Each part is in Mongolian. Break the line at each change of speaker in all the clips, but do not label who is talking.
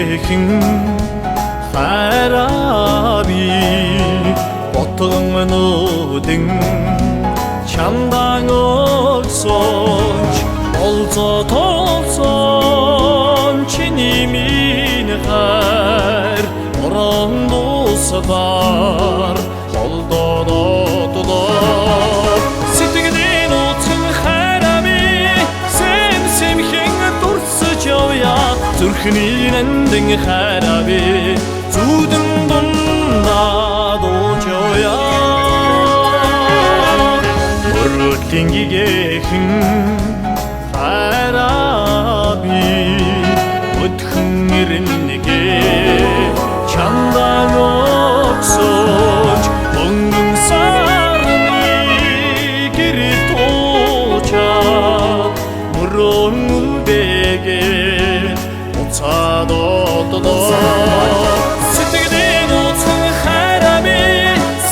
гэхэн хараби ботгон нүдэн чамдан олсонч олзоо толсон чиний минь хайр орон дусдар холдодоо сэтгэлийн утсан хараби сэм дурсаж явъя зүрхний нандин хараби зүудэн дундаа дууж явъя мөрөлдөнгигэхэн хараби өдхөн ирнэгээ чамдан огсож өнгөн сарны гэрэл туучаад мөрөн үлдээгээд уцаадоо сэтгэлийн утсан хараби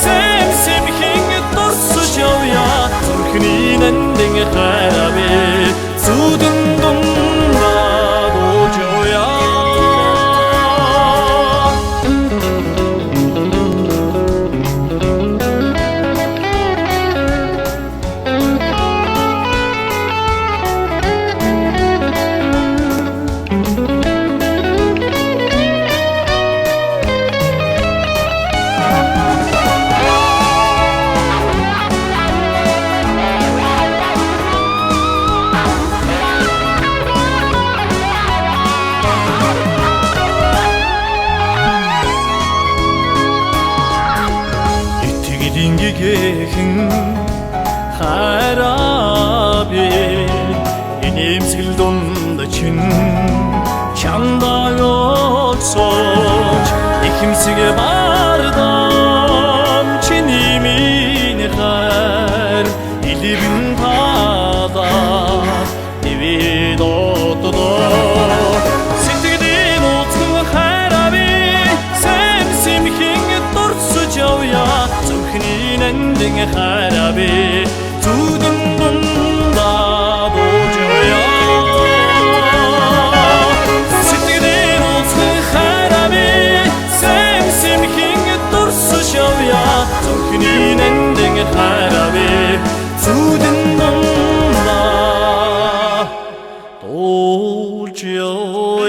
сэм дурсаж явъя зүрхний нандин хараби зүудэн дундаа дууж явъя гэхэн хараби инэмсэл дунд чин чамдан олсож ихэмсэг бардам чиний минь хайр илэрэн падаа ивэдодоо сэтгэлийн утсан хараби сэм дурсаж явъя зүрхний нандин хараби зүудэн дундаа дууж явъя сэтгэлийн утсан хараби сэм дурсаж явъя зүрхний нандин хараби зүудэн дундаа дууж явъя